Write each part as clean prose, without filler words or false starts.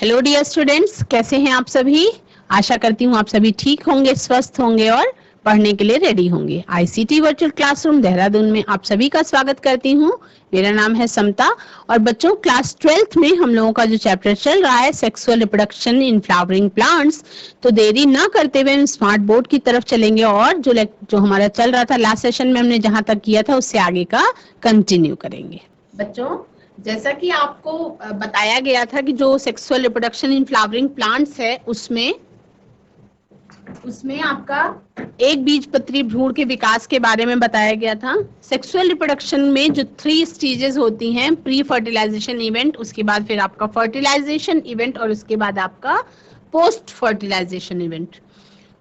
Hello dear students, कैसे हैं आप सभी। आशा करती हूँ आप सभी ठीक होंगे, स्वस्थ होंगे और पढ़ने के लिए रेडी होंगे। आईसीटी वर्चुअल क्लासरूम देहरादून में आप सभी का स्वागत करती हूँ। मेरा नाम है समता और बच्चों क्लास 12th में हम लोगों का जो चैप्टर चल रहा है sexual reproduction in flowering plants, तो देरी ना करते हुए हम स्मार्ट बोर्ड की तरफ चलेंगे और जो हमारा चल रहा था लास्ट सेशन में हमने जहाँ तक किया था उससे आगे का कंटिन्यू करेंगे। बच्चों, जैसा कि आपको बताया गया था कि जो sexual reproduction in flowering plants है उसमें आपका एक बीजपत्री भ्रूण के विकास के बारे में बताया गया था। सेक्सुअल रिप्रोडक्शन में जो 3 स्टेजेस होती हैं, प्री फर्टिलाइजेशन इवेंट, उसके बाद फिर आपका फर्टिलाइजेशन इवेंट और उसके बाद आपका पोस्ट फर्टिलाइजेशन इवेंट।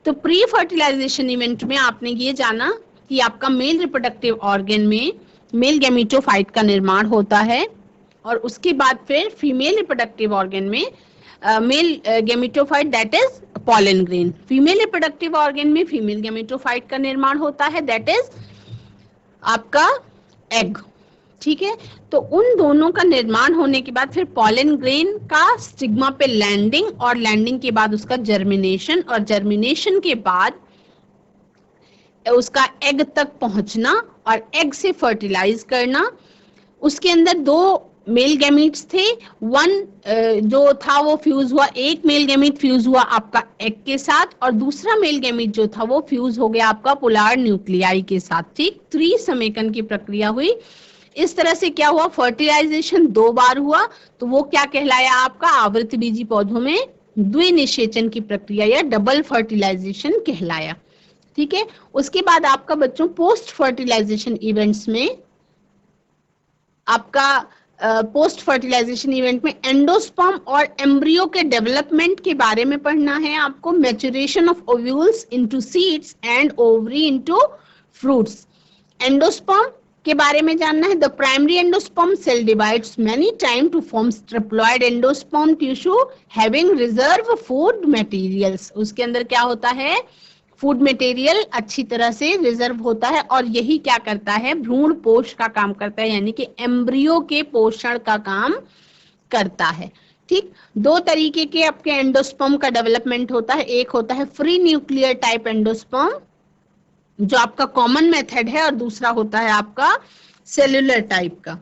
तो प्री फर्टिलाइजेशन इवेंट में आपने ये जाना कि आपका मेल रिप्रोडक्टिव ऑर्गन में मेल गैमेटोफाइट का निर्माण होता है और उसके बाद फिर फीमेल रिप्रोडक्टिव ऑर्गन में male gametophyte that is pollen grain. Female reproductive organ में फीमेल गैमेटोफाइट का निर्माण होता है दैट इज आपका एग। ठीक है, तो उन दोनों का निर्माण होने के बाद फिर पॉलन ग्रेन का स्टिग्मा पे लैंडिंग और लैंडिंग के बाद उसका जर्मिनेशन और जर्मिनेशन के बाद उसका एग तक पहुंचना और एग से फर्टिलाइज करना। उसके अंदर 2 मेल गैमीट्स थे, वन जो था वो फ्यूज हुआ, एक मेल गैमीट फ्यूज हुआ आपका एग के साथ और दूसरा मेल गैमीट जो था वो फ्यूज हो गया आपका पोलर न्यूक्लियाई के साथ। ठीक, त्रिसमेकन की प्रक्रिया हुई। इस तरह से क्या हुआ, फर्टिलाइजेशन 2 बार हुआ, तो वो क्या कहलाया आपका आवृतबीजी पौधों में द्विनिषेचन की प्रक्रिया या डबल फर्टिलाइजेशन कहलाया। ठीक है, उसके बाद आपका बच्चों पोस्ट फर्टिलाइजेशन इवेंट्स में आपका पोस्ट फर्टिलाइजेशन इवेंट में एंडोस्पर्म और एम्ब्रियो के डेवलपमेंट के बारे में पढ़ना है आपको। Maturation of ovules into seeds and ovary into fruits. Endosperm के बारे में जानना है। The primary endosperm cell divides many time to form triploid endosperm tissue having reserve food materials. उसके अंदर क्या होता है, फूड मटेरियल अच्छी तरह से रिजर्व होता है और यही क्या करता है, भ्रूण पोष का काम करता है, यानी कि एम्ब्रियो के पोषण का काम करता है। ठीक, 2 तरीके के आपके एंडोस्पर्म का डेवलपमेंट होता है। एक होता है फ्री न्यूक्लियर टाइप एंडोस्पर्म जो आपका कॉमन मेथड है और दूसरा होता है आपका सेल्यूलर टाइप का।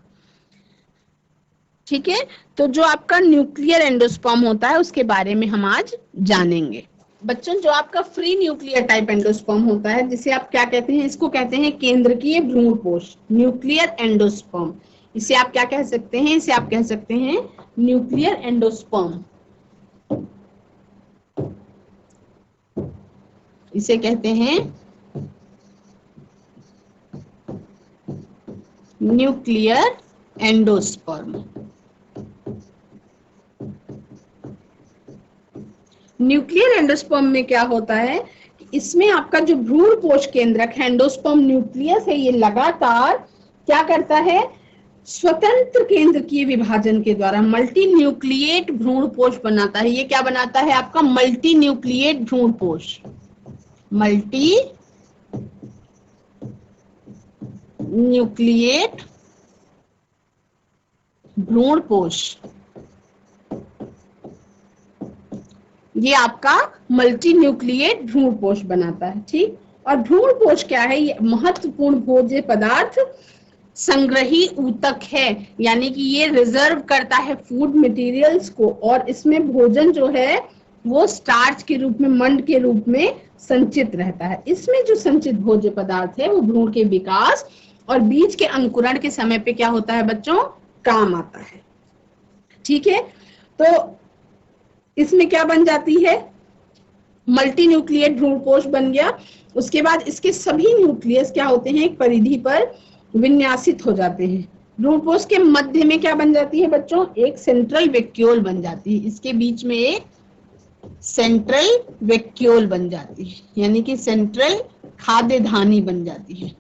ठीक है, तो जो आपका न्यूक्लियर एंडोस्पर्म होता है उसके बारे में हम आज जानेंगे। बच्चों, जो आपका फ्री न्यूक्लियर टाइप एंडोस्पर्म होता है जिसे आप क्या कहते हैं, इसको कहते हैं केंद्रकीय भ्रूणपोष, न्यूक्लियर एंडोस्पर्म। इसे आप क्या कह सकते हैं, इसे आप कह सकते हैं न्यूक्लियर एंडोस्पर्म। इसे कहते हैं न्यूक्लियर एंडोस्पर्म। न्यूक्लियर एंडोस्पर्म में क्या होता है कि इसमें आपका जो भ्रूणपोष केंद्रक एंडोस्पर्म न्यूक्लियस है, ये लगातार क्या करता है, स्वतंत्र केंद्रकीय विभाजन के द्वारा मल्टी न्यूक्लिएट भ्रूणपोष बनाता है। ये क्या बनाता है आपका मल्टी न्यूक्लिएट भ्रूणपोष, मल्टी न्यूक्लिएट भ्रूणपोष। ये आपका मल्टी न्यूक्लिएट भ्रूणपोष बनाता है। ठीक, और भ्रूणपोष क्या है, ये महत्वपूर्ण भोज्य पदार्थ संग्रही ऊतक है, यानी कि ये रिजर्व करता है फूड मटेरियल्स को और इसमें भोजन जो है वो स्टार्च के रूप में, मंड के रूप में संचित रहता है। इसमें जो संचित भोज्य पदार्थ है वो भ्रूण के विकास और बीज के अंकुरण के समय पे क्या होता है बच्चों, काम आता है। ठीक है, तो इसमें क्या बन जाती है, मल्टी न्यूक्लिएट भ्रूणपोष बन गया। उसके बाद इसके सभी न्यूक्लियस क्या होते हैं, एक परिधि पर विन्यासित हो जाते हैं। भ्रूणपोष के मध्य में क्या बन जाती है बच्चों, एक सेंट्रल वैक्यूल बन जाती है। इसके बीच में एक सेंट्रल वैक्यूल बन जाती है, यानी कि सेंट्रल खाद्य धानी बन जाती है,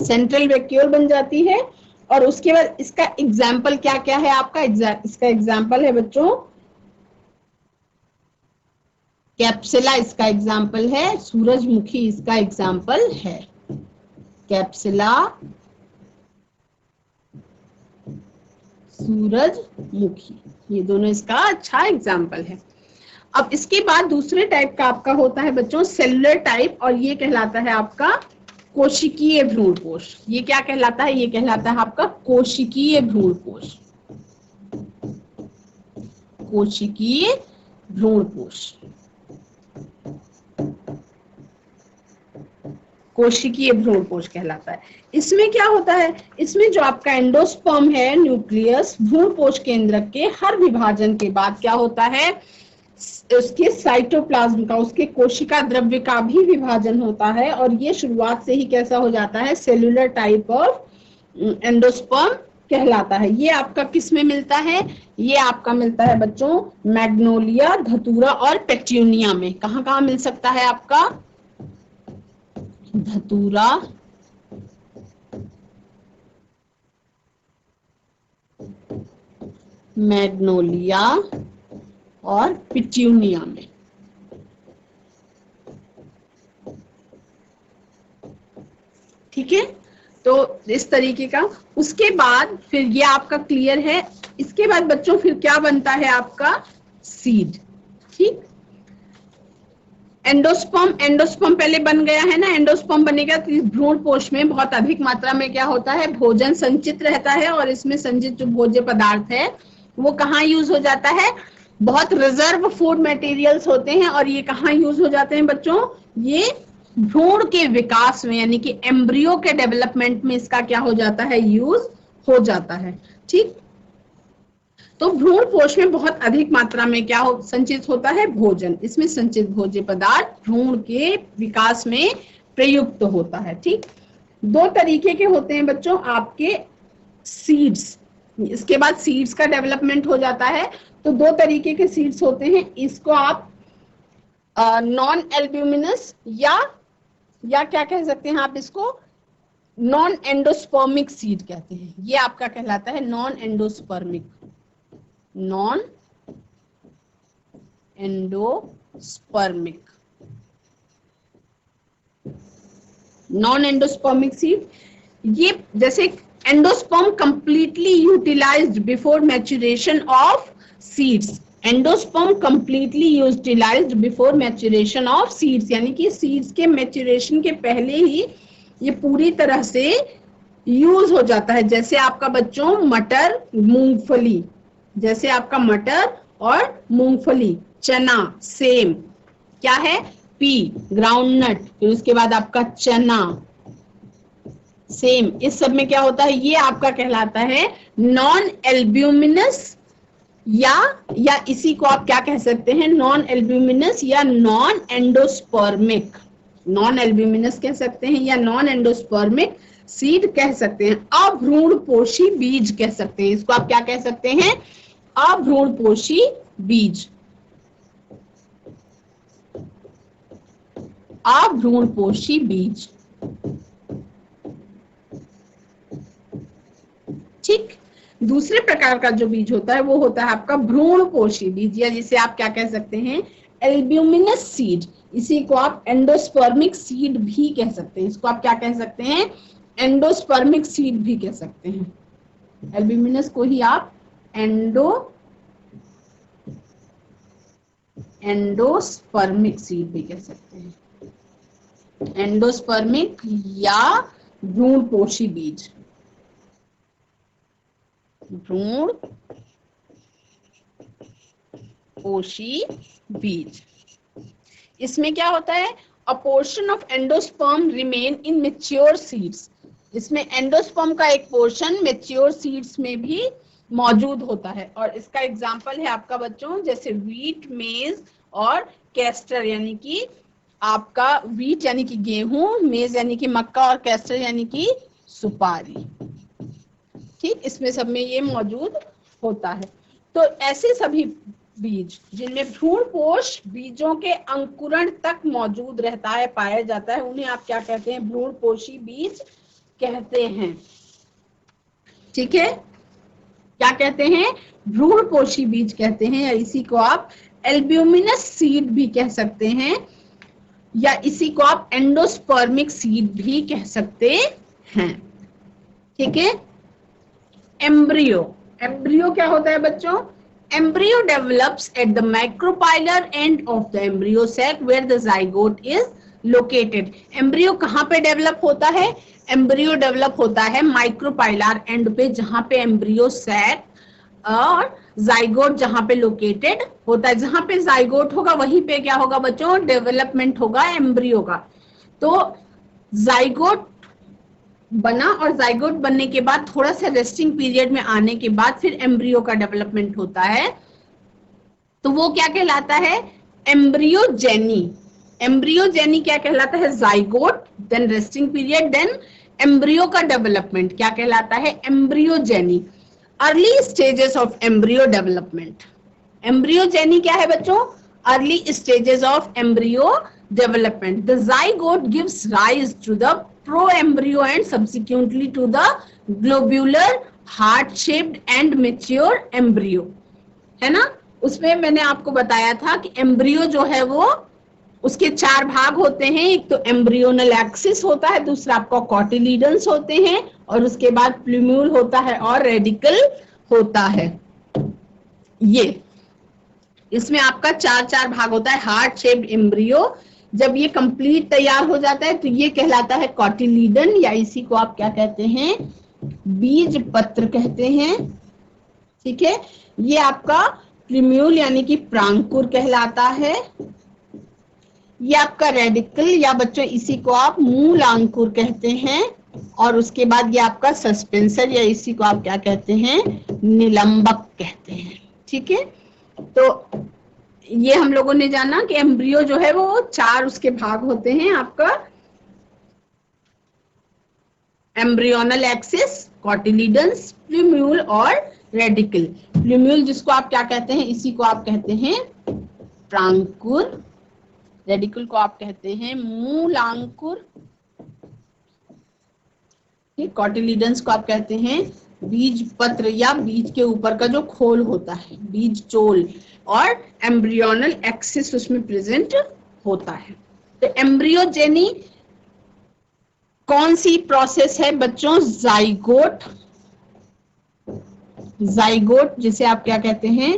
सेंट्रल वैक्यूल बन जाती है। और उसके बाद इसका एग्जाम्पल क्या क्या है आपका, इसका एग्जाम्पल है बच्चों कैप्सुला, इसका एग्जाम्पल है सूरजमुखी, इसका एग्जाम्पल है कैप्सुला, सूरजमुखी। ये दोनों इसका अच्छा एग्जाम्पल है। अब इसके बाद दूसरे टाइप का आपका होता है बच्चों सेलुलर टाइप, और ये कहलाता है आपका कोशिकीय भ्रूणपोष। ये क्या कहलाता है? ये कहलाता है आपका कोशिकीय भ्रूणपोष। कोशिकीय भ्रूणपोष, कोशिकीय भ्रूणपोष कहलाता है। इसमें क्या होता है? इसमें जो आपका एंडोस्पर्म है, न्यूक्लियस, भ्रूणपोष केंद्रक के हर विभाजन के बाद क्या होता है? उसके साइटोप्लाज्म का, उसके कोशिका द्रव्य का भी विभाजन होता है, और ये शुरुआत से ही कैसा हो जाता है? सेलुलर टाइप ऑफ एंडोस्पर्म कहलाता है। ये आपका किस में मिलता है? ये आपका मिलता है बच्चों मैग्नोलिया, धतूरा और पेट्यूनिया में। कहाँ कहाँ मिल सकता है आपका? धतूरा, मैग्नोलिया और पिट्यूनिया में। ठीक है, तो इस तरीके का। उसके बाद फिर ये आपका क्लियर है। इसके बाद बच्चों फिर क्या बनता है आपका? सीड। ठीक, एंडोस्पर्म पहले बन गया है ना। एंडोस्पर्म बनेगा तो इस भ्रूणपोष में बहुत अधिक मात्रा में क्या होता है? भोजन संचित रहता है, और इसमें संचित जो भोज्य पदार्थ है वो कहाँ यूज हो जाता है? बहुत रिजर्व फूड मटेरियल्स होते हैं, और ये कहाँ यूज हो जाते हैं बच्चों? ये भ्रूण के विकास में, यानी कि एम्ब्रियो के डेवलपमेंट में इसका क्या हो जाता है? यूज हो जाता है। ठीक, तो भ्रूणपोष में बहुत अधिक मात्रा में क्या संचित होता है? भोजन। इसमें संचित भोज्य पदार्थ भ्रूण के विकास में प्रयुक्त होता है। ठीक, दो तरीके के होते हैं बच्चों आपके सीड्स। इसके बाद सीड्स का डेवलपमेंट हो जाता है, तो दो तरीके के सीड्स होते हैं। इसको आप नॉन एल्ब्यूमिनस या क्या कह सकते हैं आप? इसको नॉन एंडोस्पर्मिक सीड कहते हैं। ये आपका कहलाता है non endospermic, non endospermic, non endospermic seed. ये जैसे endosperm completely utilised before maturation of seeds. Endosperm completely utilised before maturation of seeds, यानी कि सीड्स के मैच्योरेशन के पहले ही ये पूरी तरह से यूज हो जाता है। जैसे आपका बच्चों मटर, मूंगफली, जैसे आपका मटर और मूंगफली, चना, सेम क्या है? पी, ग्राउंडनट, फिर उसके बाद आपका चना, सेम। इस सब में क्या होता है? ये आपका कहलाता है नॉन एल्ब्यूमिनस, या इसी को आप क्या कह सकते हैं? नॉन एल्ब्यूमिनस या नॉन एंडोस्पर्मिक। नॉन एल्ब्यूमिनस कह सकते हैं या नॉन एंडोस्पर्मिक सीड कह सकते हैं। अभ्रूणपोषी बीज कह सकते हैं। इसको आप क्या कह सकते हैं? अभ्रूणपोषी बीज, अभ्रूणपोषी बीज। ठीक, दूसरे प्रकार का जो बीज होता है वो होता है आपका भ्रूणपोषी बीज, या जिसे आप क्या कह सकते हैं? Albuminous seed. इसी को आप एंडोस्पर्मिक सीड भी कह सकते हैं। इसको आप क्या कह सकते हैं? एंडोस्पर्मिक सीड भी कह सकते हैं। एल्ब्यूमिनस को ही आप एंडोस्पर्मिक सीड भी कह सकते हैं। एंडोस्पर्मिक या भ्रूणपोषी बीज, भ्रूणपोषी बीज। इसमें क्या होता है? अ portion of endosperm remain in mature seeds. इसमें एंडोस्पर्म का एक पोर्शन मैच्योर सीड्स में भी मौजूद होता है, और इसका एग्जांपल है आपका बच्चों जैसे व्हीट, मेज और कैस्टर, यानी कि आपका व्हीट यानी कि गेहूं, मेज यानी कि मक्का, और कैस्टर यानी कि सुपारी। ठीक, इसमें सब में ये मौजूद होता है। तो ऐसे सभी बीज जिनमें भ्रूणपोष बीजों के अंकुरण तक मौजूद रहता है, पाया जाता है, उन्हें आप क्या कहते हैं? भ्रूणपोषी बीज कहते हैं। ठीक है, क्या कहते हैं? भ्रूणपोषी बीज कहते हैं, या इसी को आप एल्ब्यूमिनस सीड भी कह सकते हैं, या इसी को आप एंडोस्पर्मिक सीड भी कह सकते हैं। ठीक है, एम्ब्रियो। एम्ब्रियो क्या होता है बच्चों? Embryo develops at the micropylar end of the embryo sac where the zygote is located. Embryo कहाँ पे डेवलप होता है? Embryo डेवलप होता है माइक्रोपाइलर एंड पे, जहां पे एम्ब्रियो सैक और जाइगोट जहां पे लोकेटेड होता है. जहां पे जाइगोट होगा वहीं पे क्या होगा बच्चों? डेवलपमेंट होगा एम्ब्रियो का. तो जाइगोट बना और जाइगोट बनने के बाद थोड़ा सा रेस्टिंग पीरियड में आने के बाद फिर एम्ब्रियो का डेवलपमेंट होता है. तो वो क्या कहलाता है? एम्ब्रियोजेनी. एम्ब्रियोजेनी क्या कहलाता है? Zygote, then resting period, then embryo का डेवलपमेंट क्या कहलाता है? Embryogeny. Early stages of embryo development. Embryogeny क्या है बच्चों? Early stages of embryo development. The zygote gives rise to the proembryo and subsequently to the globular heart-shaped and mature embryo. है ना? उसमें मैंने आपको बताया था कि एम्ब्रियो जो है वो उसके 4 भाग होते हैं. एक तो एम्ब्रियोनल एक्सिस होता है, दूसरा आपका कॉटिलीडन्स होते हैं, और उसके बाद प्लूम्यूल होता है और रेडिकल होता है. ये इसमें आपका 4 भाग होता है. हार्ट शेप्ड एम्ब्रियो जब ये कंप्लीट तैयार हो जाता है तो ये कहलाता है कॉटिलीडन, या इसी को आप क्या कहते हैं? बीज पत्र कहते हैं. ठीक है. ये आपका प्लूम्यूल यानी कि प्रांकुर कहलाता है. ये आपका रेडिकल या बच्चों इसी को आप मूलांकुर कहते हैं. और उसके बाद ये आपका सस्पेंसर या इसी को आप क्या कहते हैं? निलंबक कहते हैं. ठीक है. तो ये हम लोगों ने जाना कि एम्ब्रियो जो है वो 4 उसके भाग होते हैं. आपका एम्ब्रियोनल एक्सिस, कॉटिलीडन्स, प्लूम्यूल और रेडिकल. प्लूम्यूल जिसको आप क्या कहते हैं? इसी को आप कहते हैं प्रांकुर. रेडिकल को आप कहते हैं मूलांकुर. कॉटिलीडन्स को आप कहते हैं बीज पत्र या बीज के ऊपर का जो खोल होता है, बीज चोल. और एम्ब्रियोनल एक्सिस उसमें प्रेजेंट होता है. तो एम्ब्रियोजेनी कौन सी प्रोसेस है बच्चों? जाइगोट. जाइगोट जिसे आप क्या कहते हैं?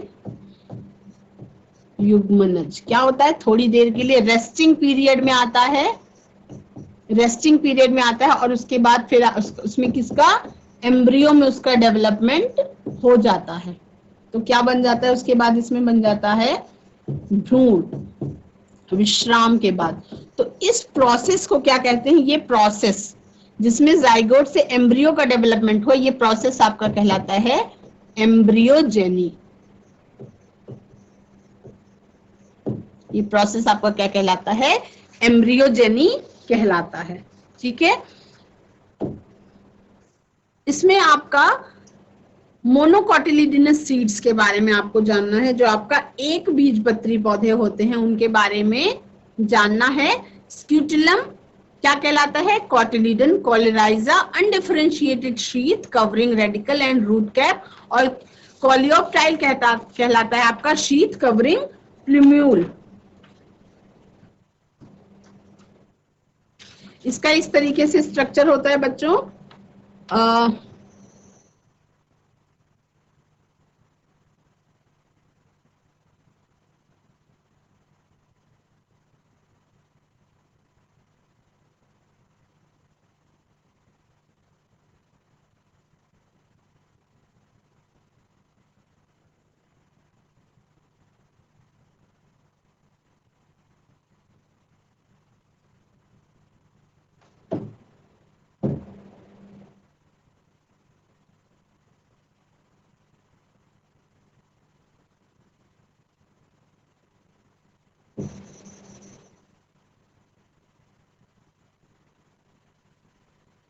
युग्मनज. क्या होता है? थोड़ी देर के लिए रेस्टिंग पीरियड में आता है. रेस्टिंग पीरियड में आता है और उसके बाद फिर उसमें किसका? एम्ब्रियो में उसका डेवलपमेंट हो जाता है. तो क्या बन जाता है उसके बाद? इसमें बन जाता है भ्रूण, विश्राम के बाद. तो इस प्रोसेस को क्या कहते हैं? ये प्रोसेस जिसमें जाइगोट से एम्ब्रियो का डेवलपमेंट हो, ये प्रोसेस आपका कहलाता है एम्ब्रियोजेनी. ये प्रोसेस आपका क्या कहलाता है? एम्ब्रियोजेनी कहलाता है. ठीक है. इसमें आपका मोनोकॉटिलिडनस सीड्स के बारे में आपको जानना है. जो आपका एक बीजपत्री पौधे होते हैं उनके बारे में जानना है. स्क्यूटुलम क्या कहलाता है? Cotyledon. Coleorhiza undifferentiated sheath covering radicle and root cap. और कॉलियोप्टाइल कहलाता है आपका शीथ कवरिंग प्लूम्यूल. इसका इस तरीके से स्ट्रक्चर होता है बच्चों.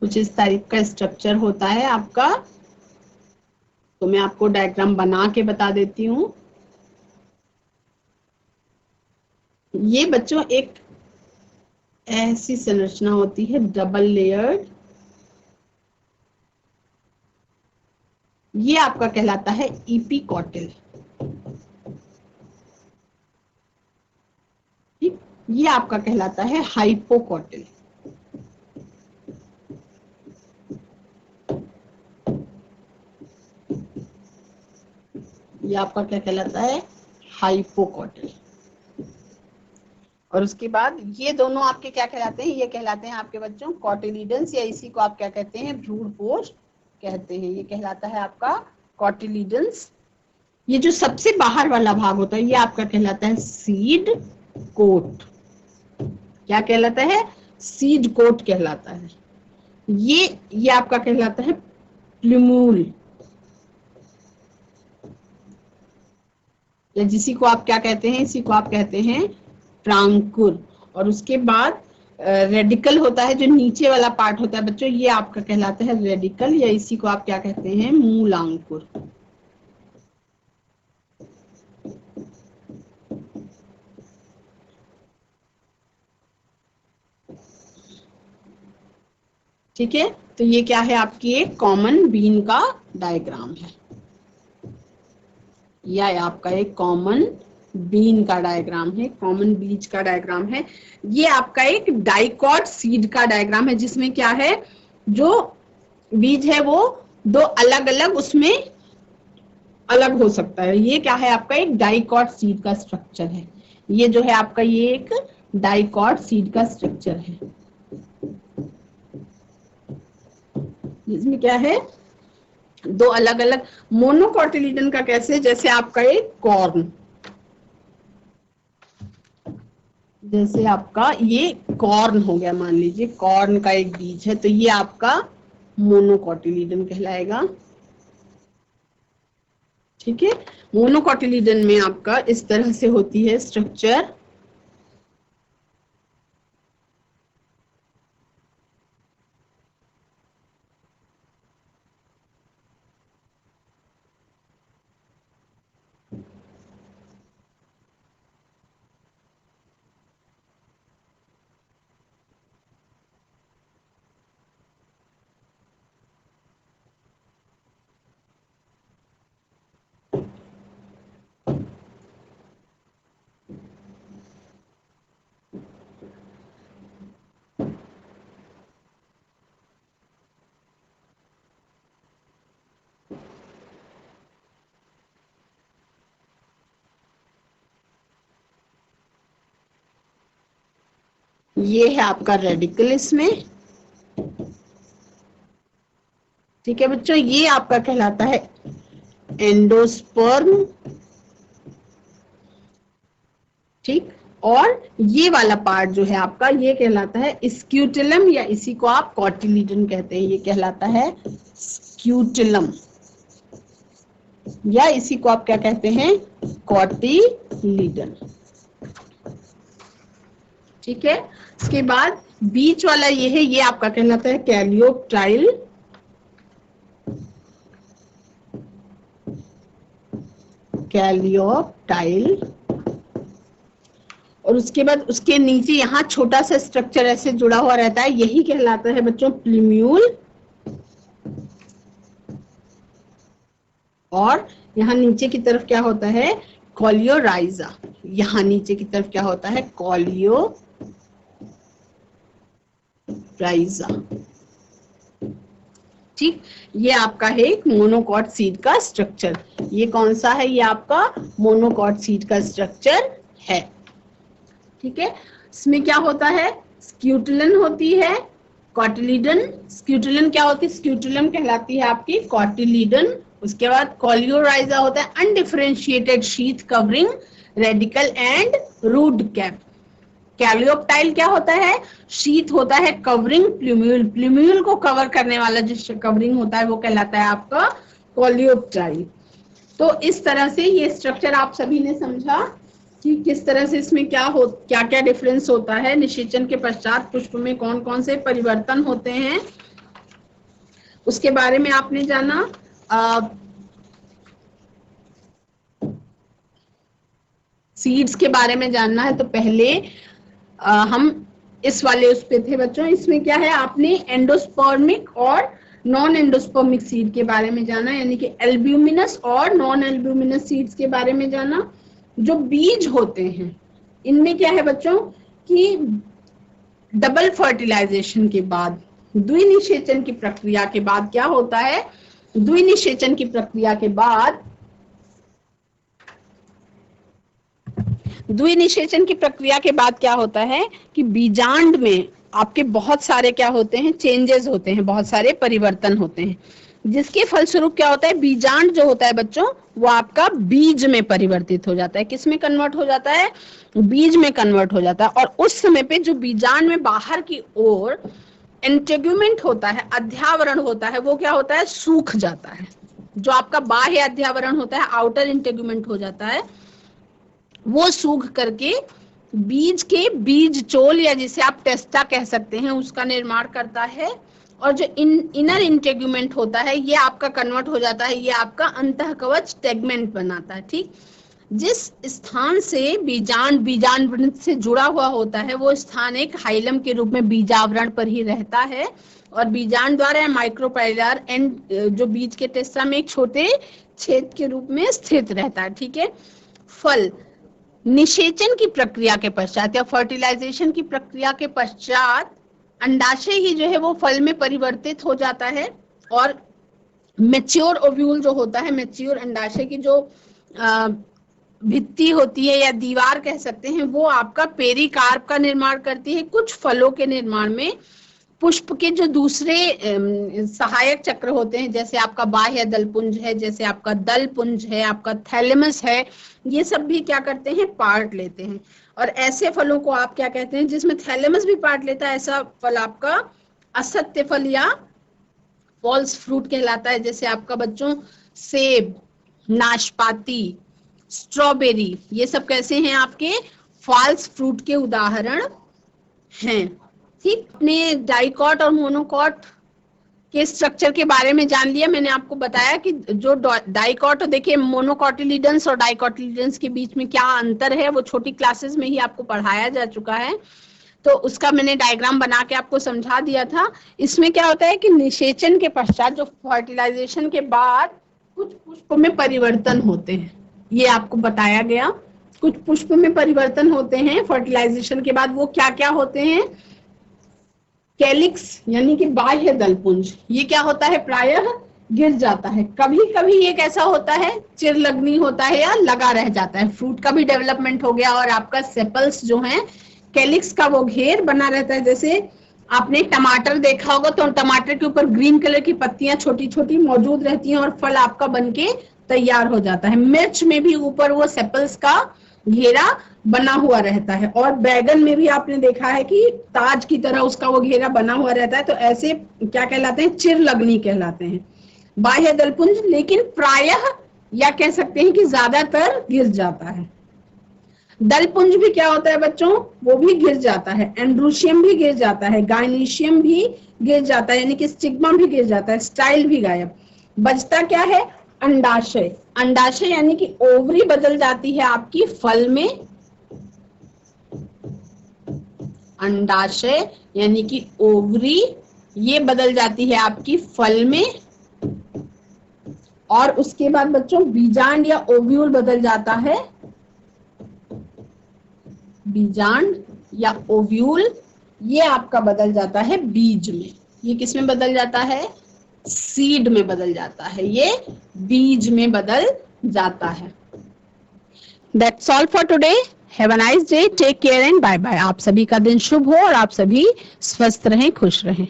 कुछ इस टाइप का स्ट्रक्चर होता है आपका. तो मैं आपको डायग्राम बना के बता देती हूँ. ये बच्चों एक ऐसी संरचना होती है डबल लेयर्ड. ये आपका कहलाता है इपिकॉटिल. ये आपका कहलाता है हाइपोकॉटिल. ये आपका क्या कहलाता है, हाइपोकॉटिल। और उसके बाद ये दोनों आपके क्या कहलाते हैं, ये कहलाते हैं आपके बच्चों कॉटिलीडन्स, या इसी को आप क्या कहते हैं, भ्रूणपोष कहते हैं। ये कहलाता है आपका कॉटिलीडन्स। ये जो सबसे बाहर वाला भाग होता है ये आपका कहलाता है सीड कोट। क्या कहलाता है, सीड कोट कहलाता है। ये आपका कहलाता है प्लूम्यूल, या जिसी को आप क्या कहते हैं, इसी को आप कहते हैं प्रांकुर। और उसके बाद रेडिकल होता है, जो नीचे वाला पार्ट होता है बच्चों, ये आपका कहलाता है रेडिकल, या इसी को आप क्या कहते हैं, मूलांकुर। ठीक है, तो ये क्या है, आपकी एक कॉमन बीन का डायग्राम है। यह आपका एक कॉमन बीन का डायग्राम है, कॉमन बीज का डायग्राम है। ये आपका एक डाइकॉट सीड का डायग्राम है, जिसमें क्या है, जो बीज है वो दो अलग अलग उसमें अलग हो सकता है। ये क्या है, आपका एक डाइकॉट सीड का स्ट्रक्चर है। ये जो है आपका, ये एक डाइकॉट सीड का स्ट्रक्चर है, जिसमें क्या है, दो अलग अलग। मोनोकॉटिलीडन का कैसे, जैसे आपका एक कॉर्न, जैसे आपका ये कॉर्न हो गया, मान लीजिए कॉर्न का एक बीज है, तो ये आपका मोनोकॉटिलीडन कहलाएगा। ठीक है, मोनोकॉटिलीडन में आपका इस तरह से होती है स्ट्रक्चर। ये है आपका रेडिकल इसमें। ठीक है बच्चों, ये आपका कहलाता है एंडोस्पर्म। ठीक, और ये वाला पार्ट जो है आपका, ये कहलाता है स्क्यूटिलम, या इसी को आप कॉटिलीडन कहते हैं। ये कहलाता है स्क्यूटिलम, या इसी को आप क्या कहते हैं, कॉटिलीडन। ठीक है, इसके बाद बीच वाला ये है, ये आपका कहलाता है कैलियोप्टाइल। कैलियोप्टाइल। और उसके बाद उसके नीचे यहाँ छोटा सा स्ट्रक्चर ऐसे जुड़ा हुआ रहता है, यही कहलाता है बच्चों प्लूम्यूल। और यहाँ नीचे की तरफ क्या होता है, कॉलियोराइजा। यहाँ नीचे की तरफ क्या होता है, कॉलियोराइजा। ठीक, ये आपका है एक मोनोकॉट सीड का स्ट्रक्चर। ये कौन सा है, ये आपका मोनोकॉट सीड का स्ट्रक्चर है। ठीक है, इसमें क्या होता है, स्क्यूटिलन होती है, कॉटिलीडन। स्क्यूटिलन क्या होती है, स्क्यूटिलम कहलाती है आपकी कॉटिलीडन। उसके बाद कॉलियोराइजा होता है undifferentiated sheath covering radicle and root cap. Coleoptile क्या होता है, शीथ होता है कवरिंग प्लूम्यूल। प्लूम्यूल को कवर करने वाला जो कवरिंग होता है वो कहलाता है आपका कॉलियोप्टाइल। तो इस तरह से ये स्ट्रक्चर आप सभी ने समझा कि किस तरह से इसमें क्या क्या डिफरेंस होता है। निषेचन के पश्चात पुष्प में कौन कौन से परिवर्तन होते हैं, उसके बारे में आपने जाना। सीड्स के बारे में जानना है तो पहले हम इस वाले उस पे थे बच्चों। इसमें क्या है, आपने एंडोस्पर्मिक और नॉन एंडोस्पर्मिक सीड के बारे में जाना, यानी कि एल्ब्यूमिनस और नॉन एल्ब्यूमिनस सीड्स के बारे में जाना। जो बीज होते हैं इनमें क्या है बच्चों कि डबल फर्टिलाइजेशन के बाद, द्विनिषेचन की प्रक्रिया के बाद क्या होता है, द्विनिषेचन की प्रक्रिया के बाद द्विनिषेचन की प्रक्रिया के बाद क्या होता है कि बीजांड में आपके बहुत सारे क्या होते हैं, चेंजेस होते हैं, बहुत सारे परिवर्तन होते हैं, जिसके फलस्वरूप क्या होता है, बीजांड जो होता है बच्चों वो आपका बीज में परिवर्तित हो जाता है। किस में कन्वर्ट हो जाता है, बीज में कन्वर्ट हो जाता है। और उस समय पे जो बीजांड में बाहर की ओर इंटेगुमेंट होता है, अध्यावरण होता है, वो क्या होता है, सूख जाता है। जो आपका बाह्य अध्यावरण होता है, आउटर इंटेगुमेंट हो जाता है, वो सूख करके बीज के बीज चोल या जिसे आप टेस्टा कह सकते हैं उसका निर्माण करता है। और जो इनर इंटेगुमेंट होता है ये आपका कन्वर्ट हो जाता है, ये आपका अंतःकवच टेगमेंट बनाता है। ठीक, जिस स्थान से बीजांड से जुड़ा हुआ होता है वो स्थान एक हाइलम के रूप में बीजावरण पर ही रहता है और बीजांड द्वारा माइक्रोपाइलर एंड जो बीज के टेस्टा में एक छोटे छेद के रूप में स्थित रहता है। ठीक है, फल निषेचन की प्रक्रिया के पश्चात या फर्टिलाइजेशन की प्रक्रिया के पश्चात अंडाशय ही जो है वो फल में परिवर्तित हो जाता है और मैच्योर ओव्यूल जो होता है, मैच्योर अंडाशय की जो भित्ति होती है या दीवार कह सकते हैं, वो आपका पेरिकार्प का निर्माण करती है। कुछ फलों के निर्माण में पुष्प के जो दूसरे सहायक चक्र होते हैं, जैसे आपका बाह्य दलपुंज है, जैसे आपका दलपुंज है, आपका थैलेमस है, ये सब भी क्या करते हैं, पार्ट लेते हैं। और ऐसे फलों को आप क्या कहते हैं जिसमें थैलेमस भी पार्ट लेता है, ऐसा फल आपका असत्य फल या फॉल्स फ्रूट कहलाता है। जैसे आपका बच्चों सेब, नाशपाती, स्ट्रॉबेरी, ये सब कैसे हैं, आपके फॉल्स फ्रूट के उदाहरण हैं। ठीक, अपने डाइकॉट और मोनोकॉट के स्ट्रक्चर के बारे में जान लिया। मैंने आपको बताया कि जो डाइकॉट, देखिए मोनोकॉटिलिडन्स और डाइकॉटिलिडन्स के बीच में क्या अंतर है वो छोटी क्लासेस में ही आपको पढ़ाया जा चुका है, तो उसका मैंने डायग्राम बना के आपको समझा दिया था। इसमें क्या होता है कि निषेचन के पश्चात जो फर्टिलाइजेशन के बाद कुछ पुष्प में परिवर्तन होते हैं, ये आपको बताया गया। कुछ पुष्प में परिवर्तन होते हैं फर्टिलाइजेशन के बाद, वो क्या क्या होते हैं, कैलिक्स यानी कि बाह्य दलपुंज, ये क्या होता है, प्रायः गिर जाता है। कभी कभी ये कैसा होता है, चिरलग्नी होता है या लगा रह जाता है। फ्रूट का भी डेवलपमेंट हो गया और आपका सेपल्स जो है, कैलिक्स का वो घेर बना रहता है। जैसे आपने टमाटर देखा होगा तो टमाटर के ऊपर ग्रीन कलर की पत्तियां छोटी छोटी मौजूद रहती हैं और फल आपका बनके तैयार हो जाता है। मिर्च में भी ऊपर वो सेपल्स का घेरा बना हुआ रहता है और बैगन में भी आपने देखा है कि ताज की तरह उसका वो घेरा बना हुआ रहता है। तो ऐसे क्या कहलाते हैं, चिरलग्नी कहलाते हैं बाह्य दलपुंज। लेकिन प्रायः या कह सकते हैं कि ज्यादातर गिर जाता है। दलपुंज भी क्या होता है बच्चों, वो भी गिर जाता है। एंड्रूशियम भी गिर जाता है, गायनीशियम भी गिर जाता है, यानी कि स्टिग्मा भी गिर जाता है, स्टाइल भी गायब। बचता क्या है, अंडाशय। अंडाशय यानी कि ओवरी बदल जाती है आपकी फल में। अंडाशय यानी कि ओवरी ये बदल जाती है आपकी फल में। और उसके बाद बच्चों बीजांड या ओव्यूल बदल जाता है। बीजांड या ओव्यूल ये आपका बदल जाता है बीज में। ये किस में बदल जाता है, सीड में बदल जाता है, ये बीज में बदल जाता है। That's all for today. Have a nice day. Take care and bye bye. आप सभी का दिन शुभ हो और आप सभी स्वस्थ रहें, खुश रहें।